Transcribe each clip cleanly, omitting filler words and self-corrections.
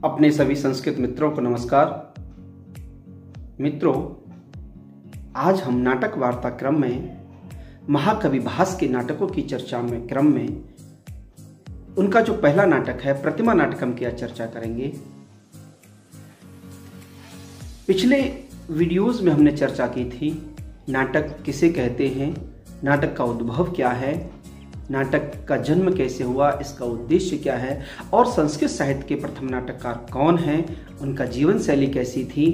अपने सभी संस्कृत मित्रों को नमस्कार। मित्रों, आज हम नाटक वार्ता क्रम में महाकवि भास के नाटकों की चर्चा में क्रम में उनका जो पहला नाटक है प्रतिमा नाटकम की चर्चा करेंगे। पिछले वीडियोस में हमने चर्चा की थी नाटक किसे कहते हैं, नाटक का उद्भव क्या है, नाटक का जन्म कैसे हुआ, इसका उद्देश्य क्या है और संस्कृत साहित्य के प्रथम नाटककार कौन हैं, उनका जीवन शैली कैसी थी।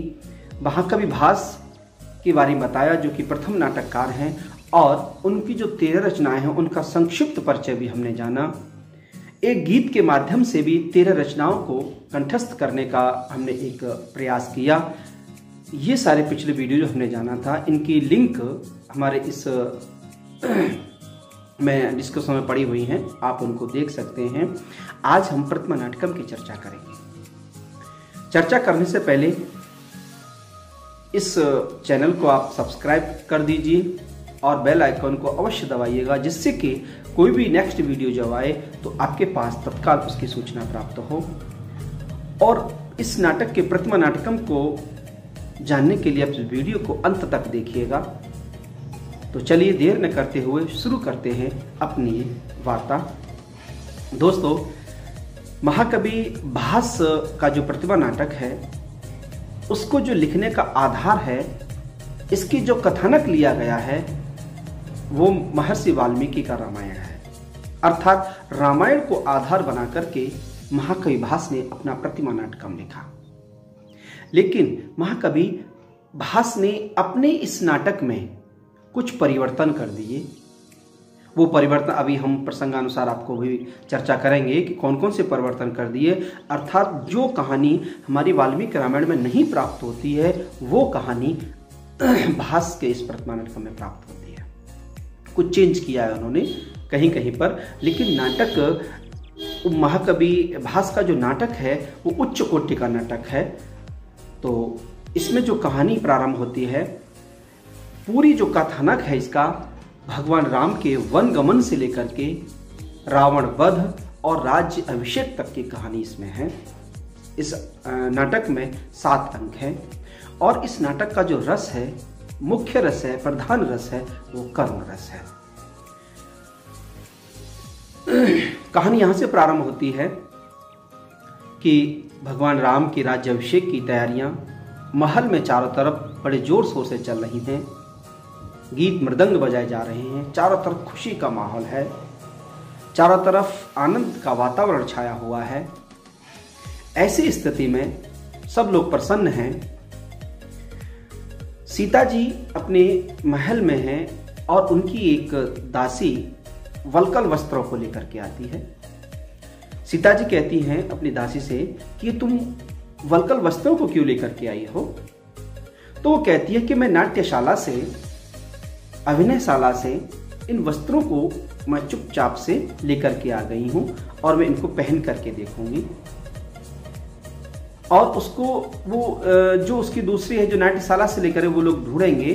महाकवि भास के बारे में बताया जो कि प्रथम नाटककार हैं और उनकी जो 13 रचनाएं हैं उनका संक्षिप्त परिचय भी हमने जाना। एक गीत के माध्यम से भी 13 रचनाओं को कंठस्थ करने का हमने एक प्रयास किया। ये सारे पिछले वीडियो जो हमने जाना था इनकी लिंक हमारे इस में डिस्कशन में पड़ी हुई हैं, आप उनको देख सकते हैं। आज हम प्रतिमा नाटकम की चर्चा करेंगे। चर्चा करने से पहले इस चैनल को आप सब्सक्राइब कर दीजिए और बेल आइकन को अवश्य दबाइएगा, जिससे कि कोई भी नेक्स्ट वीडियो जब आए तो आपके पास तत्काल उसकी सूचना प्राप्त हो। और इस नाटक के प्रतिमा नाटकम को जानने के लिए आप इस वीडियो को अंत तक देखिएगा। तो चलिए देर न करते हुए शुरू करते हैं अपनी वार्ता। दोस्तों, महाकवि भास का जो प्रतिमा नाटक है उसको जो लिखने का आधार है, इसकी जो कथानक लिया गया है वो महर्षि वाल्मीकि का रामायण है। अर्थात रामायण को आधार बना करके महाकवि भास ने अपना प्रतिमा नाटकम लिखा। लेकिन महाकवि भास ने अपने इस नाटक में कुछ परिवर्तन कर दिए। वो परिवर्तन अभी हम प्रसंगानुसार आपको भी चर्चा करेंगे कि कौन कौन से परिवर्तन कर दिए। अर्थात जो कहानी हमारी वाल्मीकि रामायण में नहीं प्राप्त होती है वो कहानी भास के इस प्रतिमा नाटक में प्राप्त होती है। कुछ चेंज किया है उन्होंने कहीं कहीं पर, लेकिन नाटक महाकवि भास का जो नाटक है वो उच्च कोटि का नाटक है। तो इसमें जो कहानी प्रारंभ होती है, पूरी जो कथानक है इसका भगवान राम के वन गमन से लेकर के रावण वध और राज्य अभिषेक तक की कहानी इसमें है। इस नाटक में 7 अंक हैं और इस नाटक का जो रस है, मुख्य रस है, प्रधान रस है, वो करुण रस है। कहानी यहां से प्रारंभ होती है कि भगवान राम की राज्य अभिषेक की तैयारियां महल में चारों तरफ बड़े जोर शोर से चल रही हैं। गीत मृदंग बजाए जा रहे हैं, चारों तरफ खुशी का माहौल है, चारों तरफ आनंद का वातावरण छाया हुआ है। ऐसी स्थिति में सब लोग प्रसन्न हैं। सीता जी अपने महल में हैं और उनकी एक दासी वल्कल वस्त्रों को लेकर के आती है। सीता जी कहती हैं अपनी दासी से कि तुम वल्कल वस्त्रों को क्यों लेकर के आई हो? तो वो कहती है कि मैं नाट्यशाला से, अभिनयशाला से इन वस्त्रों को मैं चुपचाप से लेकर के आ गई हूं और मैं इनको पहन करके देखूंगी। और उसको वो जो उसकी दूसरी है जो नाट्यशाला से लेकर वो लोग ढूंढेंगे,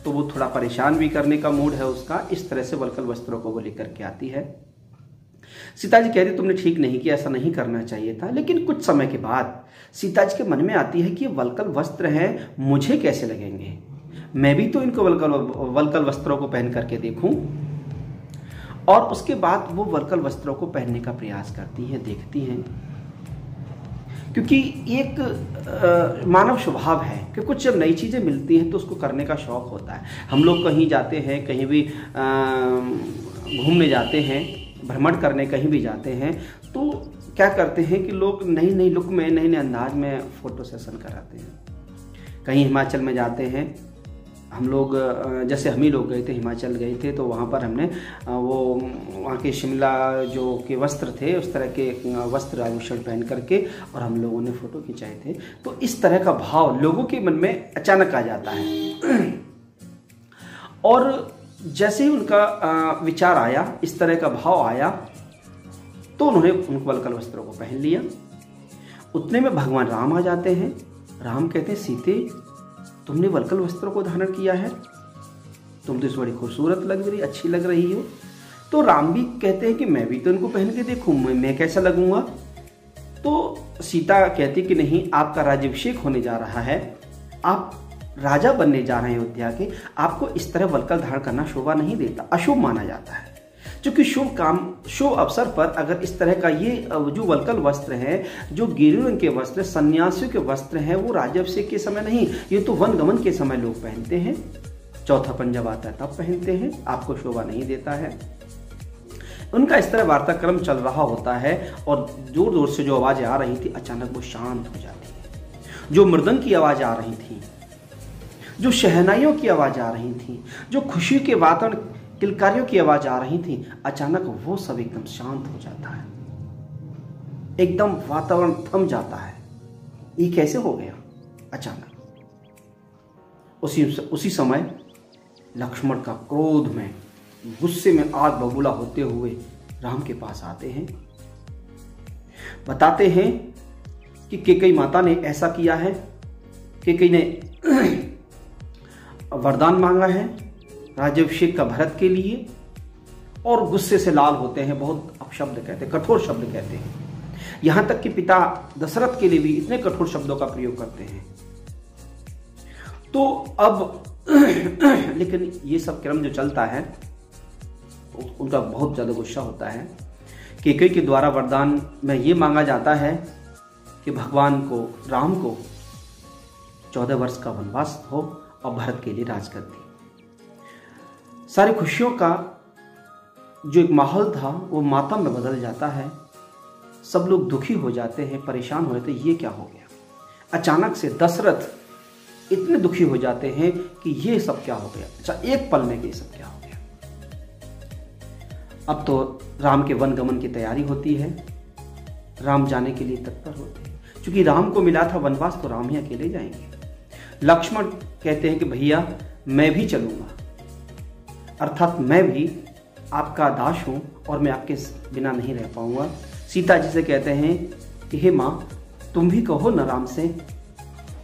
तो वो थोड़ा परेशान भी करने का मूड है उसका। इस तरह से वल्कल वस्त्रों को वो लेकर के आती है। सीता जी कह रही तुमने ठीक नहीं किया, ऐसा नहीं करना चाहिए था। लेकिन कुछ समय के बाद सीता जी के मन में आती है कि ये वल्कल वस्त्र हैं, मुझे कैसे लगेंगे, मैं भी तो इनको वल्कल वस्त्रों को पहन करके देखूं। और उसके बाद वो वल्कल वस्त्रों को पहनने का प्रयास करती हैं, देखती हैं। क्योंकि एक मानव स्वभाव है कि कुछ जब नई चीजें मिलती हैं तो उसको करने का शौक होता है। हम लोग कहीं जाते हैं, कहीं भी घूमने जाते हैं, भ्रमण करने कहीं भी जाते हैं, तो क्या करते हैं कि लोग नई नई लुक में, नए नए अंदाज में फोटो सेशन कराते हैं। कहीं हिमाचल में जाते हैं हम लोग, जैसे हम ही लोग गए थे, हिमाचल गए थे, तो वहाँ पर हमने वहाँ के शिमला जो के वस्त्र थे उस तरह के वस्त्र आभूषण पहन करके और हम लोगों ने फोटो खिंचाए थे। तो इस तरह का भाव लोगों के मन में अचानक आ जाता है। और जैसे ही उनका विचार आया, इस तरह का भाव आया, तो उन्होंने उनको वल्कल वस्त्रों को पहन लिया। उतने में भगवान राम आ जाते हैं। राम कहते हैं सीते, तुमने वल्कल वस्त्रों को धारण किया है, तुम तो इस बड़ी खूबसूरत लग रही, अच्छी लग रही हो। तो राम भी कहते हैं कि मैं भी तो इनको पहन के देखूं, मैं कैसा लगूंगा। तो सीता कहती कि नहीं, आपका राज्याभिषेक होने जा रहा है, आप राजा बनने जा रहे हैं अयोध्या के, आपको इस तरह वल्कल धारण करना शोभा नहीं देता, अशुभ माना जाता है। क्योंकि शुभ अवसर पर अगर इस तरह का ये जो वल्कल वस्त्र है, जो गेरू रंग के वस्त्र, सन्यासियों के वस्त्र हैं, वो राज्याभिषेक के समय नहीं, ये तो वनगमन के समय लोग पहनते हैं, चौथापन जब आता है तब पहनते हैं, आपको शोभा नहीं देता है। उनका इस तरह वार्ताक्रम चल रहा होता है और जोर जोर से जो आवाजें आ रही थी अचानक वो शांत हो जाती है। जो मृदंग की आवाज आ रही थी, जो शहनाइयों की आवाज आ रही थी, जो खुशी के वातावरण किलकारियों की आवाज आ रही थी, अचानक वो सब एकदम शांत हो जाता है, एकदम वातावरण थम जाता है। ये कैसे हो गया अचानक? उसी समय लक्ष्मण का क्रोध में, गुस्से में आग बबूला होते हुए राम के पास आते हैं, बताते हैं कि कैकेयी माता ने ऐसा किया है, कैकेयी ने वरदान मांगा है राज्याभिषेक का भरत के लिए, और गुस्से से लाल होते हैं, बहुत अपशब्द कहते हैं, कठोर शब्द कहते हैं, यहां तक कि पिता दशरथ के लिए भी इतने कठोर शब्दों का प्रयोग करते हैं। तो अब लेकिन ये सब क्रम जो चलता है, उनका बहुत ज्यादा गुस्सा होता है। कैकेयी के द्वारा वरदान में ये मांगा जाता है कि भगवान को, राम को 14 वर्ष का वनवास हो और भरत के लिए राजगद्दी। सारी खुशियों का जो एक माहौल था वो मातम में बदल जाता है, सब लोग दुखी हो जाते हैं, परेशान हो जाते हैं, ये क्या हो गया? अचानक से दशरथ इतने दुखी हो जाते हैं कि ये सब क्या हो गया, अच्छा एक पल में ये सब क्या हो गया। अब तो राम के वनगमन की तैयारी होती है, राम जाने के लिए तत्पर होते हैं, क्योंकि राम को मिला था वनवास, तो राम ही अकेले जाएंगे। लक्ष्मण कहते हैं कि भैया मैं भी चलूंगा, अर्थात मैं भी आपका दास हूं और मैं आपके बिना नहीं रह पाऊंगा। सीता जी से कहते हैं कि हे माँ, तुम भी कहो न राम से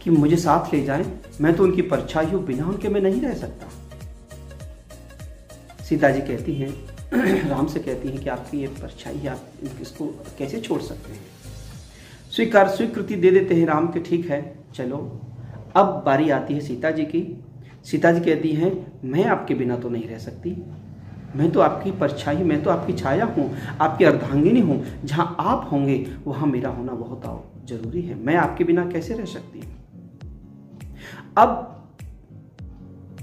कि मुझे साथ ले जाएं, मैं तो उनकी परछाई हूं, बिना उनके मैं नहीं रह सकता। सीता जी कहती हैं, राम से कहती हैं कि आपकी ये परछाई है, आप इसको कैसे छोड़ सकते हैं? स्वीकृति दे देते हैं राम के, ठीक है चलो। अब बारी आती है सीता जी की। सीता जी कहती हैं, मैं आपके बिना तो नहीं रह सकती, मैं तो आपकी परछाई, मैं तो आपकी छाया हूँ, आपकी अर्धांगिनी हूँ, जहाँ आप होंगे वहाँ मेरा होना बहुत जरूरी है, मैं आपके बिना कैसे रह सकती हूँ। अब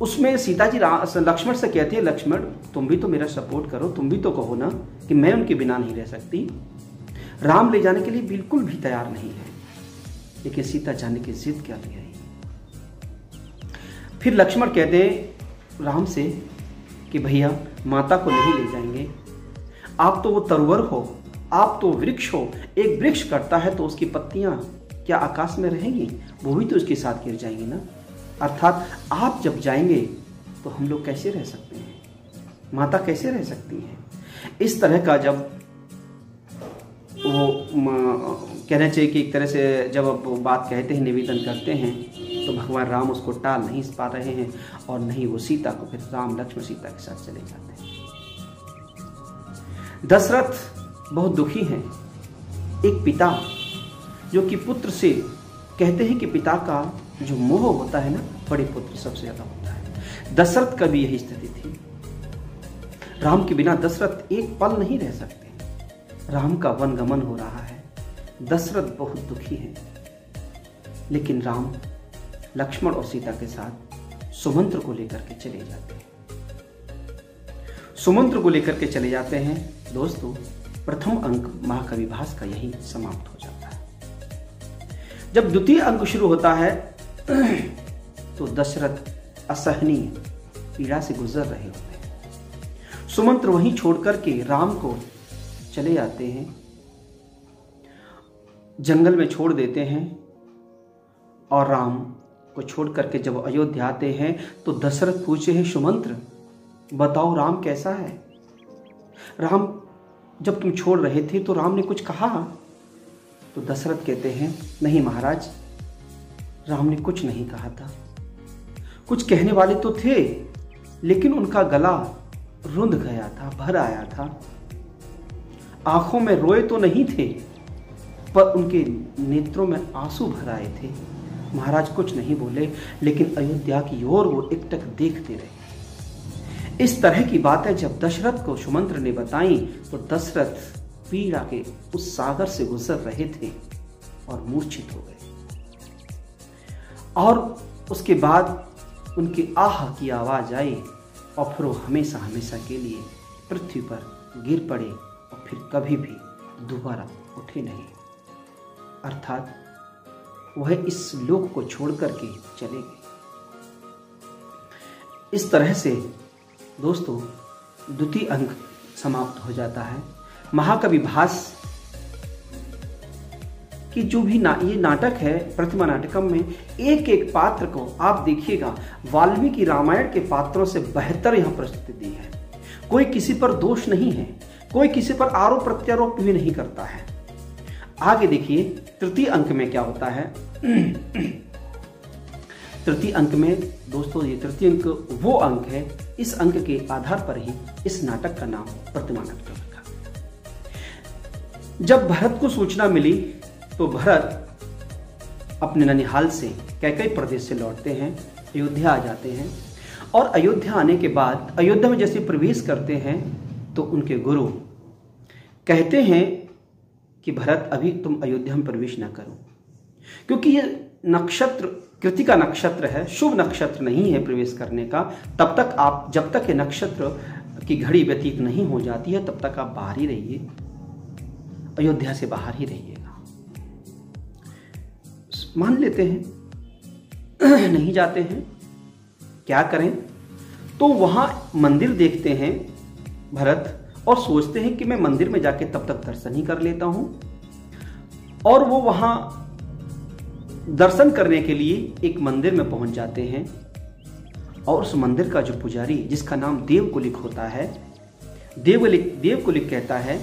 उसमें सीता जी लक्ष्मण से कहती है, लक्ष्मण तुम भी तो मेरा सपोर्ट करो, तुम भी तो कहो ना कि मैं उनके बिना नहीं रह सकती। राम ले जाने के लिए बिल्कुल भी तैयार नहीं है, लेकिन सीता जाने की जिद क्या ले आई। फिर लक्ष्मण कहते हैं राम से कि भैया माता को नहीं ले जाएंगे, आप तो वो तरुवर हो, आप तो वृक्ष हो, एक वृक्ष कटता है तो उसकी पत्तियां क्या आकाश में रहेंगी, वो भी तो उसके साथ गिर जाएंगी ना, अर्थात आप जब जाएंगे तो हम लोग कैसे रह सकते हैं, माता कैसे रह सकती है। इस तरह का जब वो कहना चाहिए कि एक तरह से जब वो बात कहते हैं, निवेदन करते हैं, तो भगवान राम उसको टाल नहीं पा रहे हैं और नहीं वो सीता को, फिर राम लक्ष्मण सीता के साथ चले जाते हैं। दशरथ बहुत दुखी हैं। एक पिता जो कि पुत्र से, कहते हैं कि पिता का जो मोह होता है ना, बड़े पुत्र सबसे ज्यादा होता है। दशरथ का भी यही स्थिति थी। राम के बिना दशरथ एक पल नहीं रह सकते। राम का वनगमन हो रहा है, दशरथ बहुत दुखी है, लेकिन राम लक्ष्मण और सीता के साथ सुमंत्र को लेकर के चले जाते हैं। सुमंत्र को लेकर के चले जाते हैं। दोस्तों, प्रथम अंक महाकवि भास का यही समाप्त हो जाता है। जब द्वितीय अंक शुरू होता है तो दशरथ असहनीय पीड़ा से गुजर रहे होते हैं। सुमंत्र वहीं छोड़कर के राम को चले जाते हैं, जंगल में छोड़ देते हैं, और राम को छोड़ करके जब अयोध्या आते हैं तो दशरथ पूछे हैं, सुमंत्र बताओ राम कैसा है? राम जब तुम छोड़ रहे थे तो राम ने कुछ कहा? तो दशरथ कहते हैं, नहीं महाराज, राम ने कुछ नहीं कहा था। कुछ कहने वाले तो थे, लेकिन उनका गला रुंध गया था, भर आया था, आंखों में रोए तो नहीं थे, पर उनके नेत्रों में आंसू भर आए थे। महाराज कुछ नहीं बोले, लेकिन अयोध्या की ओर वो एकटक देखते रहे। इस तरह की बातें जब दशरथ को सुमंत्र ने बताई तो दशरथ पीड़ा के उस सागर से गुजर रहे थे और मूर्छित हो गए, और उसके बाद उनकी आह की आवाज आई और फिर वो हमेशा हमेशा के लिए पृथ्वी पर गिर पड़े और फिर कभी भी दोबारा उठे नहीं। अर्थात वह इस लोक को छोड़ करके चले गए। इस तरह से दोस्तों द्वितीय अंक समाप्त हो जाता है। महाकवि भास कि जो भी ये नाटक है प्रतिमा नाटकम में एक एक पात्र को आप देखिएगा वाल्मीकि रामायण के पात्रों से बेहतर यहां प्रस्तुति दी है। कोई किसी पर दोष नहीं है, कोई किसी पर आरोप प्रत्यारोप भी नहीं करता है। आगे देखिए तृतीय अंक में क्या होता है। तृतीय अंक में दोस्तों ये तृतीय अंक वो अंक है, इस अंक के आधार पर ही इस नाटक का नाम प्रतिमा नाटक रखा। जब भरत को सूचना मिली तो भरत अपने ननिहाल से कैकई प्रदेश से लौटते हैं, अयोध्या आ जाते हैं, और अयोध्या आने के बाद अयोध्या में जैसे प्रवेश करते हैं तो उनके गुरु कहते हैं कि भरत अभी तुम अयोध्या में प्रवेश ना करो, क्योंकि ये नक्षत्र कृतिका नक्षत्र है, शुभ नक्षत्र नहीं है प्रवेश करने का। तब तक आप, जब तक ये नक्षत्र की घड़ी व्यतीत नहीं हो जाती है तब तक आप बाहर ही रहिए, अयोध्या से बाहर ही रहिएगा। मान लेते हैं, नहीं जाते हैं, क्या करें। तो वहां मंदिर देखते हैं भरत और सोचते हैं कि मैं मंदिर में जाके तब तक दर्शन ही कर लेता हूं, और वो वहां दर्शन करने के लिए एक मंदिर में पहुंच जाते हैं। और उस मंदिर का जो पुजारी, जिसका नाम देवकुलिक होता है, देवकुलिक कहता है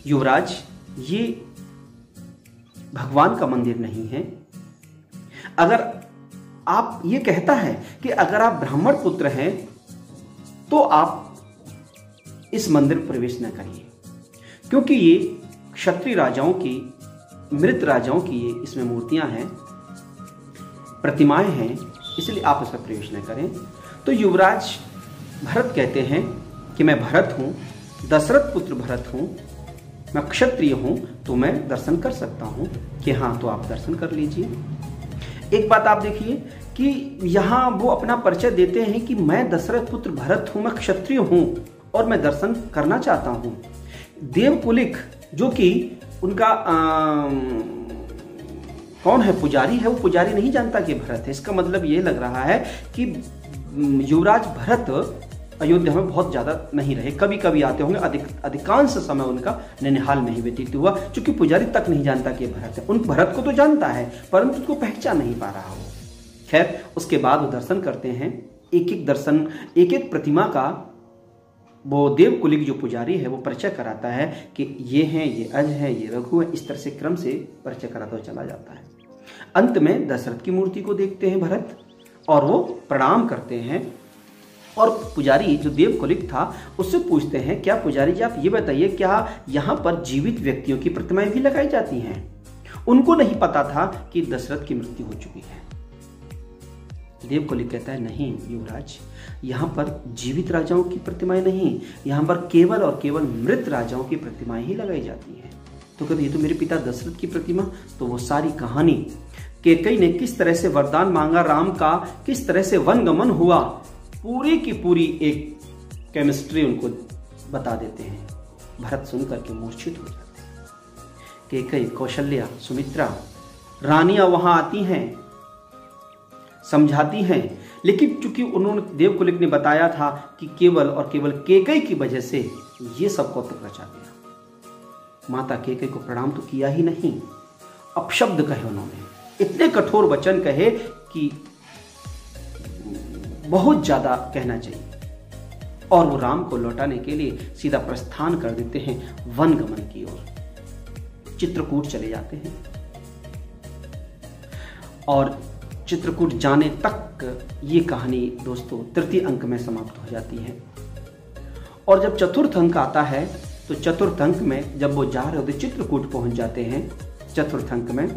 युवराज ये भगवान का मंदिर नहीं है। अगर आप, ये कहता है कि अगर आप ब्राह्मण पुत्र हैं तो आप इस मंदिर में प्रवेश न करिए, क्योंकि ये क्षत्रिय राजाओं की, मृत राजाओं की ये इसमें मूर्तियां हैं, प्रतिमाएं हैं, इसलिए आप इसमें प्रवेश न करें। तो युवराज भरत कहते हैं कि मैं भरत हूं, दशरथ पुत्र भरत हूं, मैं क्षत्रिय हूं, तो मैं दर्शन कर सकता हूं। कि हाँ, तो आप दर्शन कर लीजिए। एक बात आप देखिए कि यहां वो अपना परिचय देते हैं कि मैं दशरथ पुत्र भरत हूं, मैं क्षत्रिय हूं और मैं दर्शन करना चाहता हूं। देवकुलिक जो कि उनका कौन है, पुजारी है, वो पुजारी नहीं जानता कि भरत है। इसका मतलब ये लग रहा है कि युवराज भरत अयोध्या में बहुत ज्यादा नहीं रहे, कभी कभी आते होंगे, अधिकांश समय उनका ननिहाल में ही व्यतीत हुआ, क्योंकि पुजारी तक नहीं जानता कि भरत है। उन भरत को तो जानता है परंतु उसको पहचान नहीं पा रहा हो। खैर, उसके बाद वो दर्शन करते हैं, एक एक दर्शन, एक एक प्रतिमा का वो देवकुलिक जो पुजारी है वो परिचय कराता है कि ये हैं, ये अज है, ये रघु है, इस तरह से क्रम से परिचय कराता हुआ चला जाता है। अंत में दशरथ की मूर्ति को देखते हैं भरत और वो प्रणाम करते हैं, और पुजारी जो देवकुलिक था उससे पूछते हैं, क्या पुजारी जी आप ये बताइए, क्या यहाँ पर जीवित व्यक्तियों की प्रतिमाएं भी लगाई जाती हैं? उनको नहीं पता था कि दशरथ की मृत्यु हो चुकी है। देवकुलिक कहता है, नहीं युवराज, यहाँ पर जीवित राजाओं की प्रतिमाएं नहीं, यहाँ पर केवल और केवल मृत राजाओं की प्रतिमाएं ही लगाई जाती हैं। तो कहते, ये तो मेरे पिता दशरथ की प्रतिमा। तो वो सारी कहानी, कैकेयी ने किस तरह से वरदान मांगा राम का, किस तरह से वनगमन हुआ, पूरी की पूरी एक केमिस्ट्री उनको बता देते हैं। भरत सुन करके मूर्छित हो जाते हैं। कैकेयी, कौशल्या, सुमित्रा रानियां वहां आती हैं, समझाती हैं, लेकिन चूंकि उन्होंने, देवकुलिक ने बताया था कि केवल और केवल कैकेयी की वजह से ये सब कौतुक रचा गया। माता कैकेयी को प्रणाम तो किया ही नहीं, अपशब्द कहे उन्होंने, इतने कठोर वचन कहे कि बहुत ज्यादा कहना चाहिए, और वो राम को लौटाने के लिए सीधा प्रस्थान कर देते हैं वनगमन की ओर, चित्रकूट चले जाते हैं। और चित्रकूट जाने तक ये कहानी दोस्तों तृतीय अंक में समाप्त हो जाती है। और जब चतुर्थ अंक आता है तो चतुर्थ अंक में जब वो जा रहे होते, चित्रकूट पहुंच जाते हैं, चतुर्थ अंक में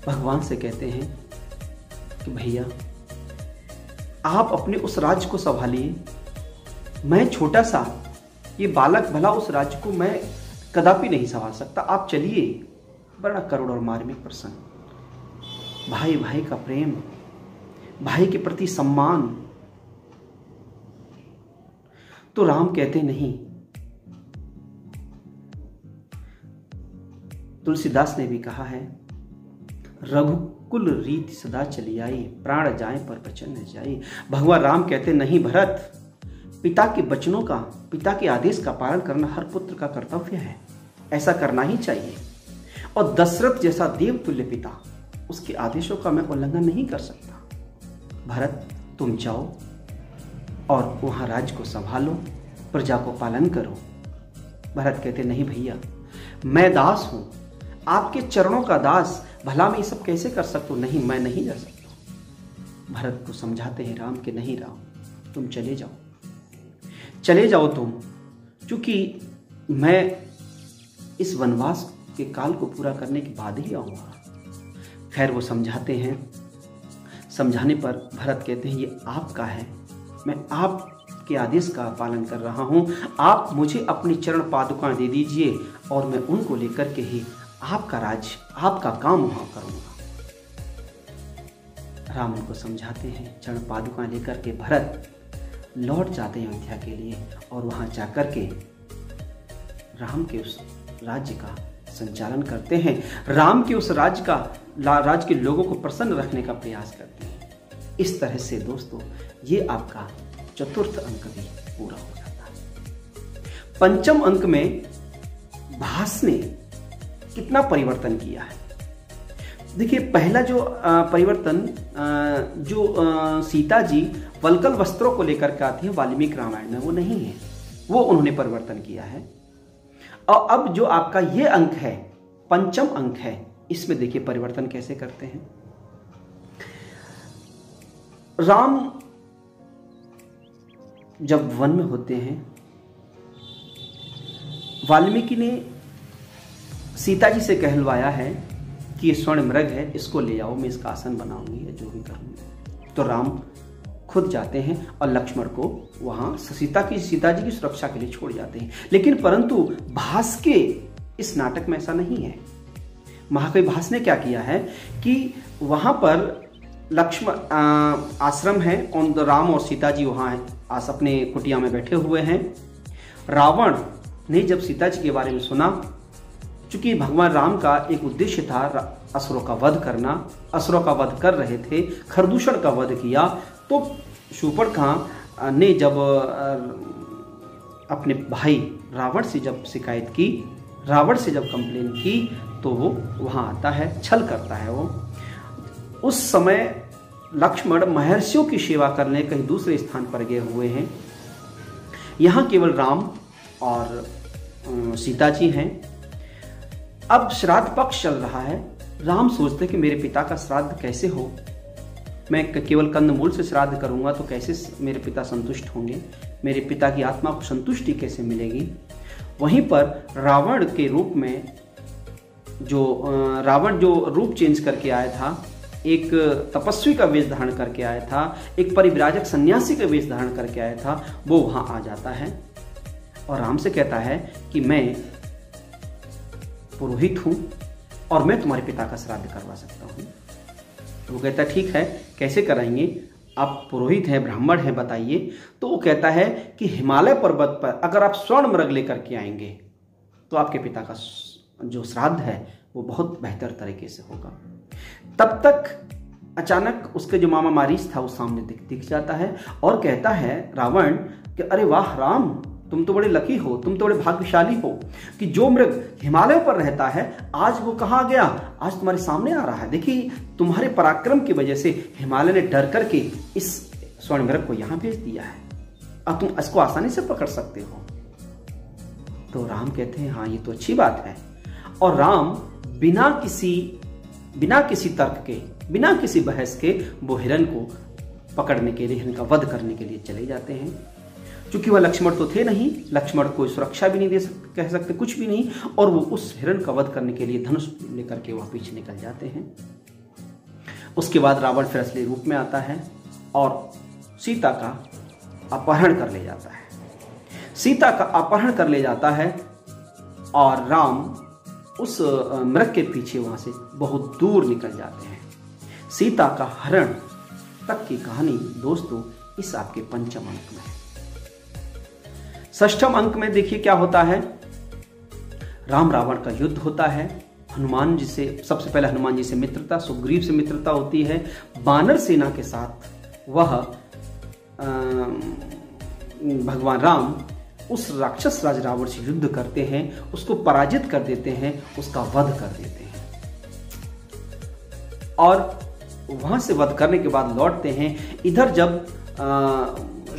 भगवान से कहते हैं कि भैया आप अपने उस राज्य को संभालिए, मैं छोटा सा ये बालक भला उस राज्य को मैं कदापि नहीं संभाल सकता, आप चलिए। बड़ा करुण और मार्मिक प्रसंग। भाई भाई का प्रेम, भाई के प्रति सम्मान। तो राम कहते नहीं। तुलसीदास ने भी कहा है, रघुकुल रीति सदा चली आई, प्राण जाए पर वचन न जाए। भगवान राम कहते नहीं भरत, पिता के वचनों का, पिता के आदेश का पालन करना हर पुत्र का कर्तव्य है, ऐसा करना ही चाहिए। और दशरथ जैसा देवतुल्य पिता, उसके आदेशों का मैं उल्लंघन नहीं कर सकता। भरत तुम जाओ और वहां राज्य को संभालो, प्रजा को पालन करो। भरत कहते नहीं भैया, मैं दास हूं, आपके चरणों का दास, भला मैं ये सब कैसे कर सकता हूं? नहीं, मैं नहीं जा सकता। भरत को समझाते हैं राम के नहीं राम, तुम चले जाओ, चले जाओ तुम, क्योंकि मैं इस वनवास के काल को पूरा करने के बाद ही आऊंगा। खैर वो समझाते हैं, समझाने पर भरत कहते हैं ये आपका है, मैं आपके आदेश का पालन कर रहा हूं, आप मुझे अपनी चरण पादुकाएं दे दीजिए और मैं उनको लेकर के ही आपका राज्य, आपका काम वहां करूंगा। राम उनको समझाते हैं, चरण पादुकाएं लेकर के भरत लौट जाते हैं अयोध्या के लिए और वहां जाकर के राम के उस राज्य का संचालन करते हैं, राम के उस राज्य के लोगों को प्रसन्न रखने का प्रयास करते हैं। इस तरह से दोस्तों ये आपका चतुर्थ अंक भी पूरा हो जाता है। पंचम अंक में भास ने कितना परिवर्तन किया है। देखिए पहला जो परिवर्तन जो सीता जी वल्कल वस्त्रों को लेकर के आती है वाल्मीकि रामायण में, वो नहीं है, वो उन्होंने परिवर्तन किया है। और अब जो आपका ये अंक है, पंचम अंक है, इसमें देखिए परिवर्तन कैसे करते हैं। राम जब वन में होते हैं, वाल्मीकि ने सीता जी से कहलवाया है कि ये स्वर्ण मृग है, इसको ले आओ, मैं इसका आसन बनाऊंगी या जो भी करूंगी। तो राम खुद जाते हैं और लक्ष्मण को वहां सीता जी की सुरक्षा के लिए छोड़ जाते हैं। लेकिन परंतु भास के इस नाटक में ऐसा नहीं है। महाकवि भास ने क्या किया है कि वहां पर लक्ष्मण आश्रम है और राम और सीता जी वहां अपने कुटिया में बैठे हुए हैं। रावण ने जब सीता जी के बारे में सुना, चूंकि भगवान राम का एक उद्देश्य था असुरों का वध करना, असुरों का वध कर रहे थे, खरदूषण का वध किया, तो शूर्पणखा ने जब अपने भाई रावण से जब शिकायत की, रावण से जब कंप्लेन की, तो वो वहां आता है, छल करता है वो। उस समय लक्ष्मण महर्षियों की सेवा करने कहीं दूसरे स्थान पर गए हुए हैं, यहां केवल राम और सीता जी हैं। अब श्राद्ध पक्ष चल रहा है। राम सोचते कि मेरे पिता का श्राद्ध कैसे हो, मैं केवल कंदमूल से श्राद्ध करूंगा तो कैसे मेरे पिता संतुष्ट होंगे, मेरे पिता की आत्मा को संतुष्टि कैसे मिलेगी। वहीं पर रावण के रूप में रावण जो रूप चेंज करके आया था, एक तपस्वी का वेश धारण करके आया था, एक परिव्राजक सन्यासी का वेश धारण करके आया था, वो वहां आ जाता है और राम से कहता है कि मैं पुरोहित हूं और मैं तुम्हारे पिता का श्राद्ध करवा सकता हूं। तो वो कहता है ठीक है, कैसे कराएंगे, आप पुरोहित हैं, ब्राह्मण हैं, बताइए। तो वो कहता है कि हिमालय पर्वत पर अगर आप स्वर्ण मृग लेकर के आएंगे तो आपके पिता का जो श्राद्ध है वो बहुत बेहतर तरीके से होगा। तब तक अचानक उसके जो मामा मारीच था वो सामने दिख जाता है और कहता है रावण कि अरे वाह राम, तुम तो बड़े लकी हो, तुम तो बड़े भाग्यशाली हो कि जो मृग हिमालय पर रहता है आज वो कहाँ गया, आज तुम्हारे सामने आ रहा है। देखिए तुम्हारे पराक्रम की वजह से हिमालय ने डर करके इस स्वर्ण मृग को यहां भेज दिया है, अब तुम इसको आसानी से पकड़ सकते हो। तो राम कहते हैं हाँ ये तो अच्छी बात है। और राम बिना किसी तर्क के, बिना किसी बहस के वो हिरण को पकड़ने के लिए, हिरण का वध करने के लिए चले जाते हैं। चूंकि वह लक्ष्मण तो थे नहीं, लक्ष्मण कोई सुरक्षा भी नहीं दे सकते, कह सकते कुछ भी नहीं, और वो उस हिरण का वध करने के लिए धनुष लेकर के वह पीछे निकल जाते हैं। उसके बाद रावण फिर असली रूप में आता है और सीता का अपहरण कर ले जाता है। सीता का अपहरण कर ले जाता है और राम उस मृग के पीछे वहां से बहुत दूर निकल जाते हैं। सीता का हरण तक की कहानी दोस्तों इस आपके पंचम अंक में है। षष्ठम अंक में देखिए क्या होता है। राम रावण का युद्ध होता है। हनुमान जी से सबसे पहले हनुमान जी से मित्रता, सुग्रीव से मित्रता होती है। बानर सेना के साथ वह भगवान राम उस राक्षस राज रावण से युद्ध करते हैं, उसको पराजित कर देते हैं, उसका वध कर देते हैं और वहां से वध करने के बाद लौटते हैं। इधर जब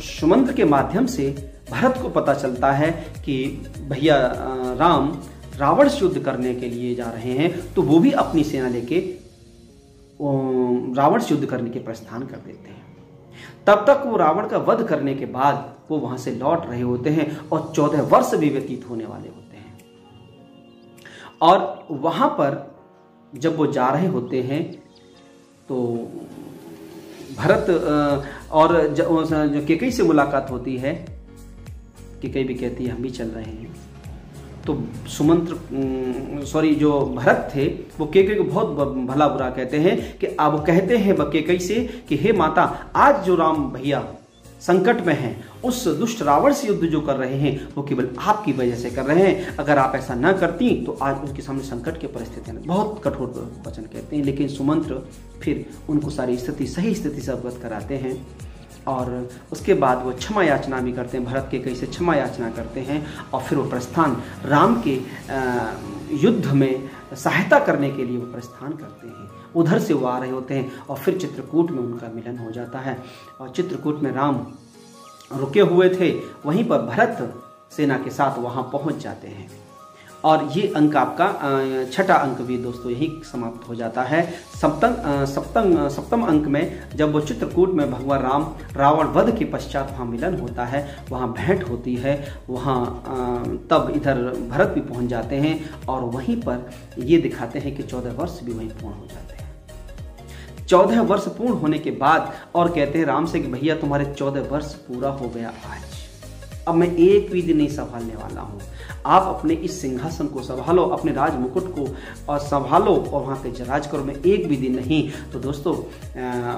सुमंत्र के माध्यम से भरत को पता चलता है कि भैया राम रावण से युद्ध करने के लिए जा रहे हैं, तो वो भी अपनी सेना लेके रावण से युद्ध करने के प्रस्थान कर देते हैं। तब तक वो रावण का वध करने के बाद वो वहां से लौट रहे होते हैं और 14 वर्ष भी व्यतीत होने वाले होते हैं। और वहां पर जब वो जा रहे होते हैं तो भरत और जो कैकेयी से मुलाकात होती है, कैकेयी भी कहती है हम भी चल रहे हैं। तो जो भरत थे वो कैकेयी को बहुत भला बुरा कहते हैं कि अब कहते हैं कैकेयी से कि हे माता, आज जो राम भैया संकट में हैं, उस दुष्ट रावण से युद्ध जो कर रहे हैं वो केवल आपकी वजह से कर रहे हैं। अगर आप ऐसा न करती तो आज उनके सामने संकट की परिस्थिति में बहुत कठोर वचन कहते हैं। लेकिन सुमंत्र फिर उनको सारी स्थिति सही स्थिति से अवगत कराते हैं और उसके बाद वो क्षमा याचना भी करते हैं। भरत कैकेयी से क्षमा याचना करते हैं और फिर वो प्रस्थान राम के युद्ध में सहायता करने के लिए वो प्रस्थान करते हैं। उधर से वो आ रहे होते हैं और फिर चित्रकूट में उनका मिलन हो जाता है और चित्रकूट में राम रुके हुए थे, वहीं पर भरत सेना के साथ वहां पहुंच जाते हैं। और ये अंक आपका छठा अंक भी दोस्तों यही समाप्त हो जाता है। सप्तम अंक में जब वो चित्रकूट में भगवान राम रावण वध के पश्चात वहाँ मिलन होता है, वहाँ भेंट होती है, वहाँ तब इधर भरत भी पहुँच जाते हैं और वहीं पर ये दिखाते हैं कि 14 वर्ष भी वहीं पूर्ण हो जाते हैं। 14 वर्ष पूर्ण होने के बाद और कहते हैं राम से कि भैया तुम्हारे 14 वर्ष पूरा हो गया आज, अब मैं एक भी दिन नहीं संभालने वाला हूँ। आप अपने इस सिंहासन को संभालो, अपने राज मुकुट को और संभालो और वहाँ पे राज करो, मैं एक भी दिन नहीं। तो दोस्तों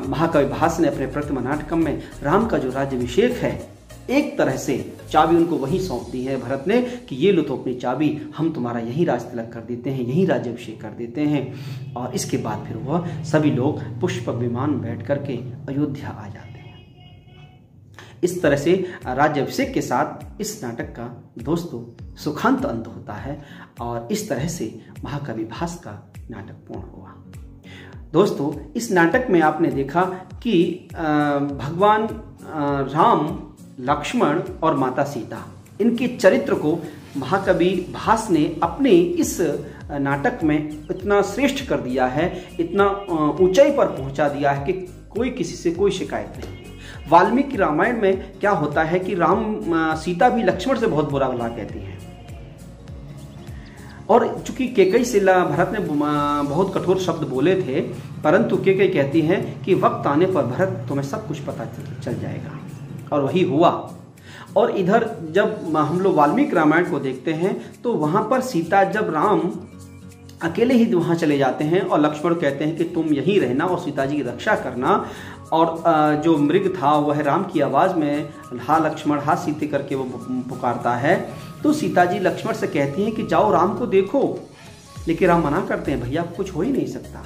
महाकवि भास ने अपने प्रतिमा नाटकम में राम का जो राज्याभिषेक है, एक तरह से चाबी उनको वही सौंप दी है भरत ने कि ये लो तो अपनी चाबी, हम तुम्हारा यही राज तिलक कर देते हैं, यही राज्याभिषेक कर देते हैं। और इसके बाद फिर वह सभी लोग पुष्प विमान बैठ करके अयोध्या आ जाते हैं। इस तरह से राज्याभिषेक के साथ इस नाटक का दोस्तों सुखांत अंत होता है और इस तरह से महाकवि भास का नाटक पूर्ण हुआ। दोस्तों इस नाटक में आपने देखा कि भगवान राम, लक्ष्मण और माता सीता, इनके चरित्र को महाकवि भास ने अपने इस नाटक में इतना श्रेष्ठ कर दिया है, इतना ऊंचाई पर पहुंचा दिया है कि कोई किसी से कोई शिकायत नहीं। वाल्मीकि रामायण में क्या होता है कि सीता भी लक्ष्मण से बहुत बुरा भला कहती हैं और चूंकि कैकेयी से भरत ने बहुत कठोर शब्द बोले थे, परंतु कैकेयी कहती है कि वक्त आने पर भरत तुम्हें सब कुछ पता चल जाएगा, और वही हुआ। और इधर जब हम लोग वाल्मीकि रामायण को देखते हैं तो वहां पर सीता जब राम अकेले ही वहां चले जाते हैं और लक्ष्मण कहते हैं कि तुम यहीं रहना और सीता जी की रक्षा करना, और जो मृग था वह राम की आवाज़ में हा लक्ष्मण हा सीते करके वो पुकारता है। तो सीता जी लक्ष्मण से कहती हैं कि जाओ राम को देखो, लेकिन राम मना करते हैं, भैया कुछ हो ही नहीं सकता,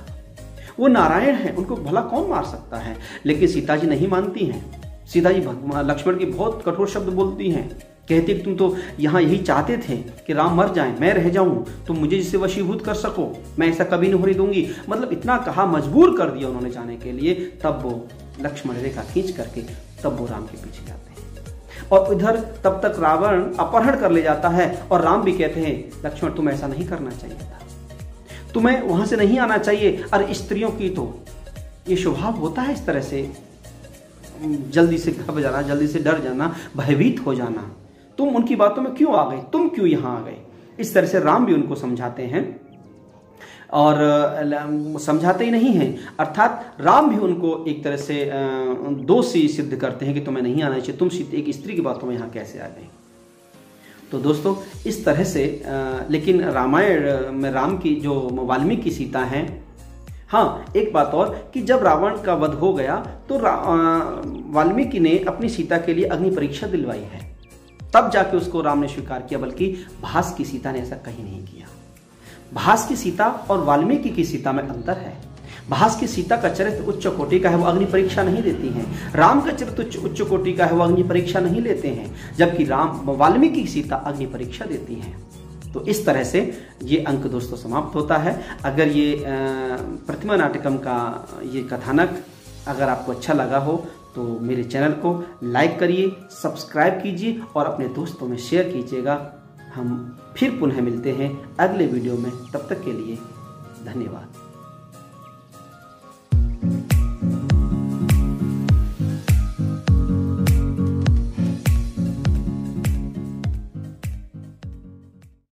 वो नारायण हैं, उनको भला कौन मार सकता है। लेकिन सीता जी नहीं मानती हैं। सीता जी लक्ष्मण की बहुत कठोर शब्द बोलती हैं, कहती कि तुम तो यहाँ यही चाहते थे कि राम मर जाएं, मैं रह जाऊं, तुम मुझे जिससे वशीभूत कर सको, मैं ऐसा कभी नहीं होने दूंगी। मतलब इतना कहा, मजबूर कर दिया उन्होंने जाने के लिए। तब वो लक्ष्मण रेखा खींच करके तब वो राम के पीछे जाते हैं और इधर तब तक रावण अपहरण कर ले जाता है और राम भी कहते हैं लक्ष्मण तुम्हें ऐसा नहीं करना चाहिए था, तुम्हें वहां से नहीं आना चाहिए। और स्त्रियों की तो ये स्वभाव होता है इस तरह से, जल्दी से घबरा जाना, जल्दी से डर जाना, भयभीत हो जाना, तुम उनकी बातों में क्यों आ गए, तुम क्यों यहाँ आ गए। इस तरह से राम भी उनको समझाते हैं और समझाते ही नहीं हैं, अर्थात राम भी उनको एक तरह से दोषी सिद्ध करते हैं कि तुम्हें नहीं आना चाहिए, तुम एक स्त्री की बातों में यहाँ कैसे आ गए। तो दोस्तों इस तरह से लेकिन रामायण में राम की जो वाल्मीकि की सीता हैं, हाँ एक बात और कि जब रावण का वध हो गया तो वाल्मीकि ने अपनी सीता के लिए अग्नि परीक्षा दिलवाई है, तब जाके उसको राम ने स्वीकार किया, बल्कि भास की सीता ने ऐसा कहीं नहीं किया। भास की सीता और वाल्मीकि की सीता में अंतर है। भास की सीता का चरित्र उच्च कोटि का है, वो अग्नि परीक्षा नहीं देती हैं। राम का चरित्र उच्च कोटि का है, वो अग्नि परीक्षा नहीं लेते हैं, जबकि वाल्मीकि की सीता अग्नि परीक्षा देती हैं। तो इस तरह से ये अंक दोस्तों समाप्त होता है। अगर ये प्रतिमा नाटकम का ये कथानक अगर आपको अच्छा लगा हो तो मेरे चैनल को लाइक करिए, सब्सक्राइब कीजिए और अपने दोस्तों में शेयर कीजिएगा। हम फिर पुनः मिलते हैं अगले वीडियो में, तब तक के लिए धन्यवाद।